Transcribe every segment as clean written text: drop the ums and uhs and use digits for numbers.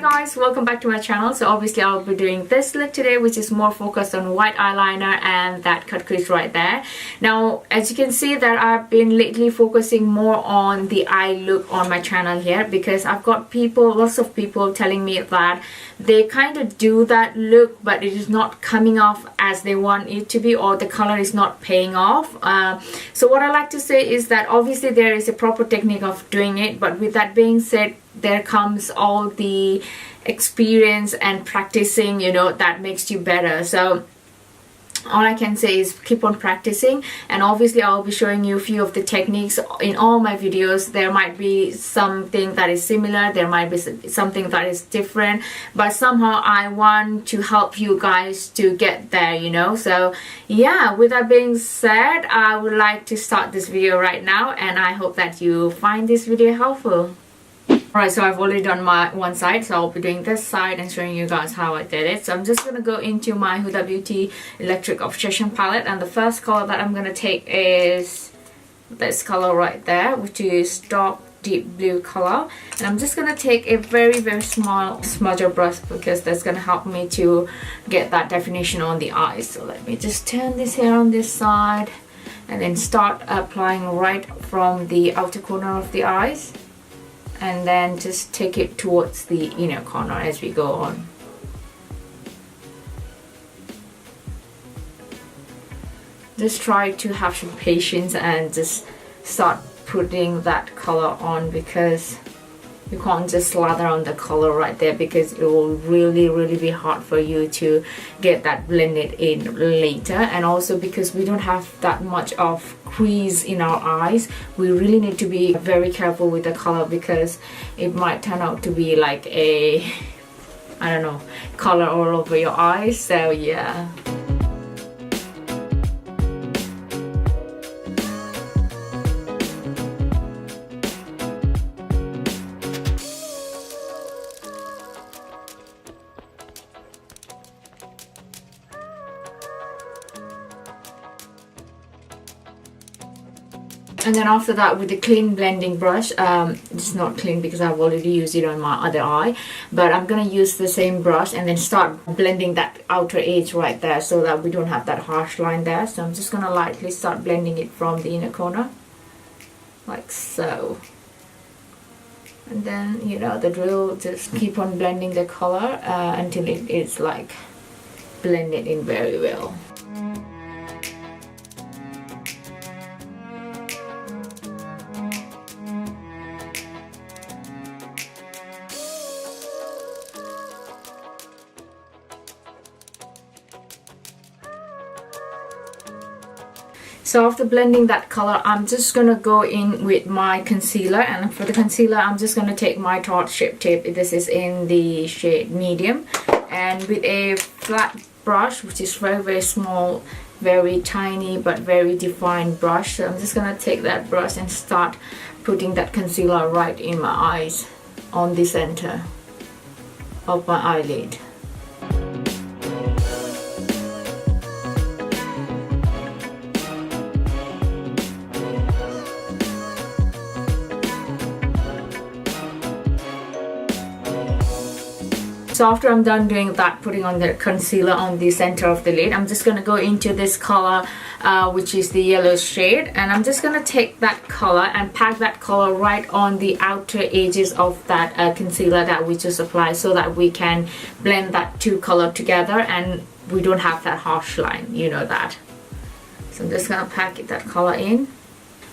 guys, welcome back to my channel. So obviously I'll be doing this look today, which is more focused on white eyeliner and that cut crease right there. Now as you can see that I've been lately focusing more on the eye look on my channel here, because I've got lots of people telling me that they kind of do that look but it is not coming off as they want it to be, or the color is not paying off. So what I like to say is that obviously there is a proper technique of doing it, but with that being said, there comes all the experience and practicing, you know, that makes you better. So all I can say is keep on practicing, and obviously I'll be showing you a few of the techniques in all my videos. There might be something that is similar, there might be something that is different, but somehow I want to help you guys to get there, you know. So yeah, with that being said, I would like to start this video right now, and I hope that you find this video helpful. Alright, so I've already done my one side, so I'll be doing this side and showing you guys how I did it. So I'm just going to go into my Huda Beauty Electric Obsession palette, and the first color that I'm going to take is this color right there, which is dark deep blue color. And I'm just going to take a very small smudger brush, because that's going to help me to get that definition on the eyes. So let me just turn this here on this side and then start applying right from the outer corner of the eyes, and then just take it towards the inner corner as we go on. Just try to have some patience and just start putting that color on, because you can't just slather on the color right there, because it will really be hard for you to get that blended in later. And also because we don't have that much of crease in our eyes, we really need to be very careful with the color, because it might turn out to be like a, I don't know, color all over your eyes. So yeah. And then after that, with the clean blending brush, it's not clean because I've already used it on my other eye, but I'm gonna use the same brush and then start blending that outer edge right there, so that we don't have that harsh line there. So I'm just gonna lightly start blending it from the inner corner, like so. And then, you know the drill, just keep on blending the color until it is like blended in very well. So after blending that color, I'm just gonna go in with my concealer, and for the concealer I'm just gonna take my Tarte Shape Tape. This is in the shade medium, and with a flat brush, which is very small, very tiny but very defined brush. So I'm just gonna take that brush and start putting that concealer right in my eyes, on the center of my eyelid. So after I'm done doing that, putting on the concealer on the center of the lid, I'm just going to go into this color, which is the yellow shade, and I'm just going to take that color and pack that color right on the outer edges of that concealer that we just applied, so that we can blend that two color together and we don't have that harsh line, you know that. So I'm just going to pack that color in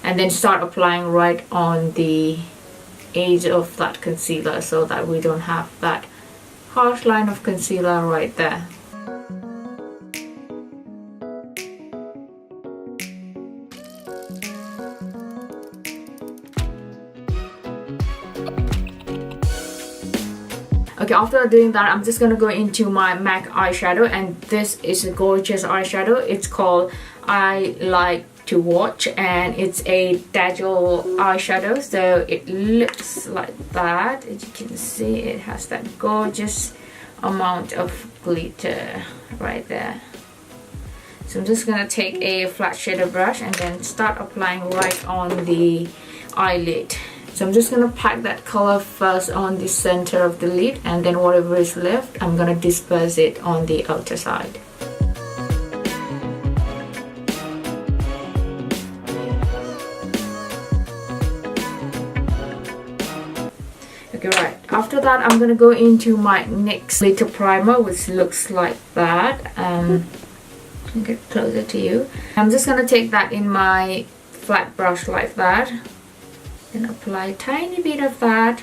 and then start applying right on the edge of that concealer, so that we don't have that harsh line of concealer right there. Okay, after doing that, I'm just gonna go into my MAC eyeshadow, and this is a gorgeous eyeshadow. It's called I Like to Watch, and it's a Dajjal eyeshadow. So it looks like that. As you can see, it has that gorgeous amount of glitter right there. So I'm just gonna take a flat shader brush and then start applying right on the eyelid So I'm just gonna pack that color first on the center of the lid, and then whatever is left, I'm gonna disperse it on the outer side. Okay, right. After that, I'm gonna go into my next glitter primer, which looks like that. Get closer to you. I'm just gonna take that in my flat brush like that, and apply a tiny bit of that,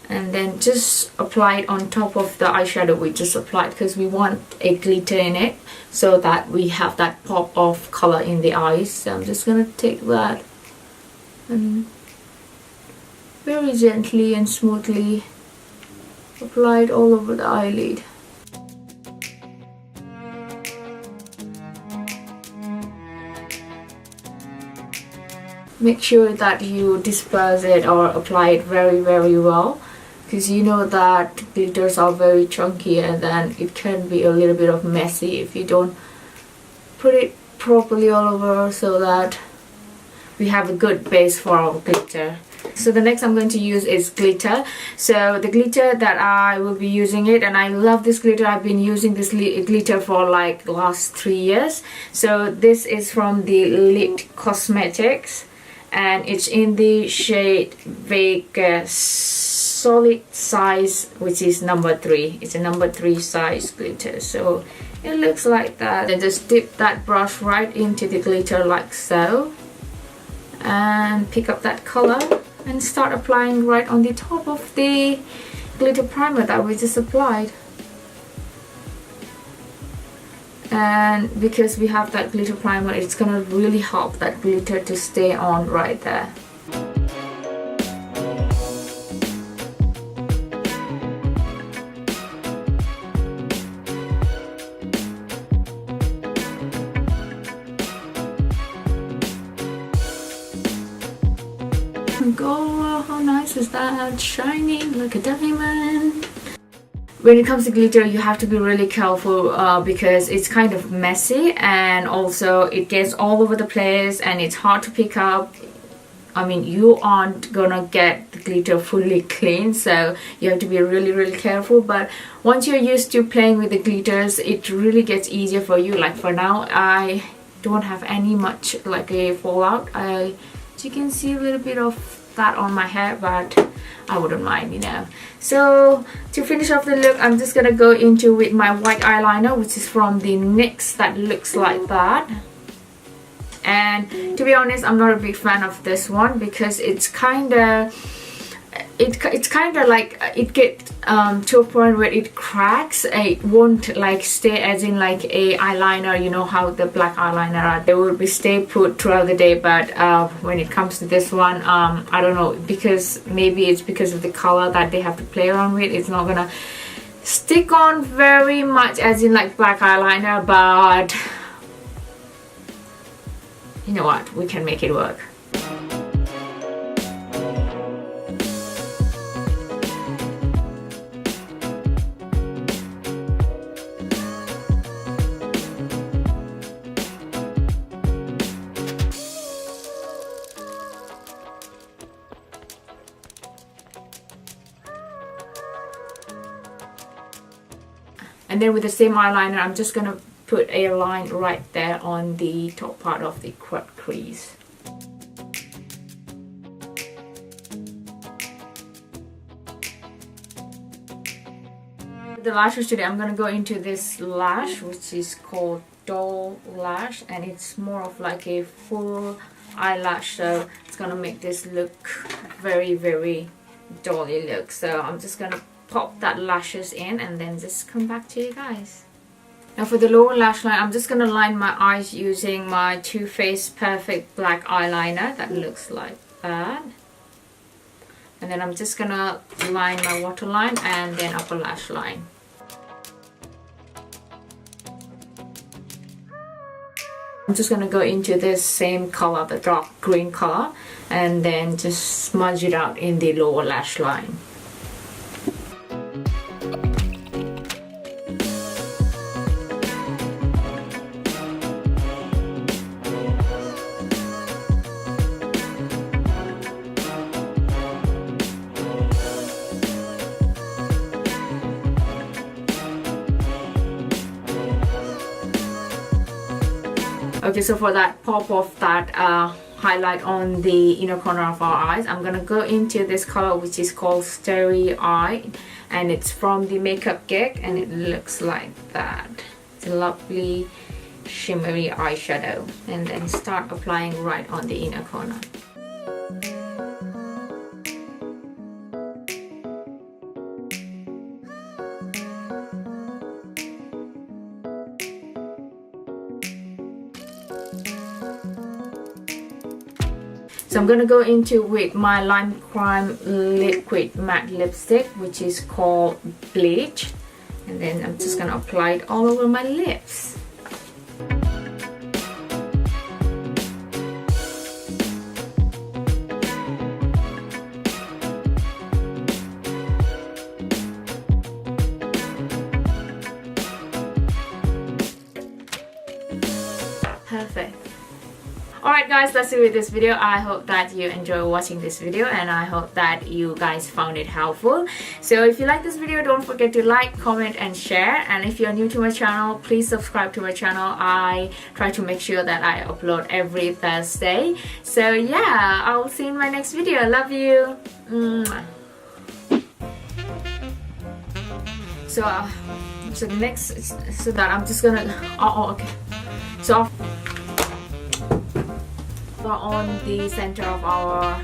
and then just apply it on top of the eyeshadow we just applied, because we want a glitter in it so that we have that pop of color in the eyes. So I'm just gonna take that and very gently and smoothly apply it all over the eyelid. Make sure that you disperse it or apply it very well, because you know that glitters are very chunky, and then it can be a little bit of messy if you don't put it properly all over, so that we have a good base for our glitter. So the next I'm going to use is glitter. So the glitter that I will be using it, and I love this glitter. I've been using this glitter for like the last 3 years. So this is from the Lit Cosmetics, and it's in the shade Vegas Solid Size, which is number 3. It's a number 3 size glitter. So it looks like that. And just dip that brush right into the glitter like so, and pick up that color and start applying right on the top of the glitter primer that we just applied. And because we have that glitter primer, it's gonna really help that glitter to stay on right there. Go, how nice is that? Shining like a diamond. When it comes to glitter, you have to be really careful because it's kind of messy, and also it gets all over the place and it's hard to pick up. I mean, you aren't gonna get the glitter fully clean, so you have to be really careful. But once you're used to playing with the glitters, it really gets easier for you. Like for now, I don't have any much like a fallout. As you can see, a little bit of that on my hair, but I wouldn't mind, you know. So to finish off the look, I'm just gonna go into with my white eyeliner, which is from the NYX, that looks like that. And to be honest, I'm not a big fan of this one because it's kind of like it gets to a point where it cracks. It won't like stay as in like a eyeliner, you know how the black eyeliner are, they will be stay put throughout the day. But when it comes to this one, I don't know, because maybe it's because of the color that they have to play around with, it's not gonna stick on very much as in like black eyeliner. But you know what, we can make it work. And then with the same eyeliner, I'm just gonna put a line right there on the top part of the crease. The lashes today, I'm gonna go into this lash, which is called Doll Lash, and it's more of like a full eyelash, so it's gonna make this look very dolly look. So I'm just gonna pop that lashes in and then just come back to you guys. Now for the lower lash line, I'm just gonna line my eyes using my Too Faced Perfect Black Eyeliner that looks like that. And then I'm just gonna line my waterline and then upper lash line. I'm just gonna go into this same color, the dark green color, and then just smudge it out in the lower lash line. Okay, so for that pop of that highlight on the inner corner of our eyes, I'm gonna go into this color which is called Starry Eye, and it's from the Makeup Geek, and it looks like that. It's a lovely shimmery eyeshadow, and then start applying right on the inner corner. So I'm gonna go into with my Lime Crime liquid matte lipstick, which is called Bleach, and then I'm just gonna apply it all over my lips. Perfect. Alright guys, that's it with this video. I hope that you enjoy watching this video, and I hope that you guys found it helpful. So if you like this video, don't forget to like, comment and share, and if you're new to my channel, please subscribe to my channel. I try to make sure that I upload every Thursday. So yeah, I'll see you in my next video. Love you. So next, so that I'm just gonna okay, so on the center of our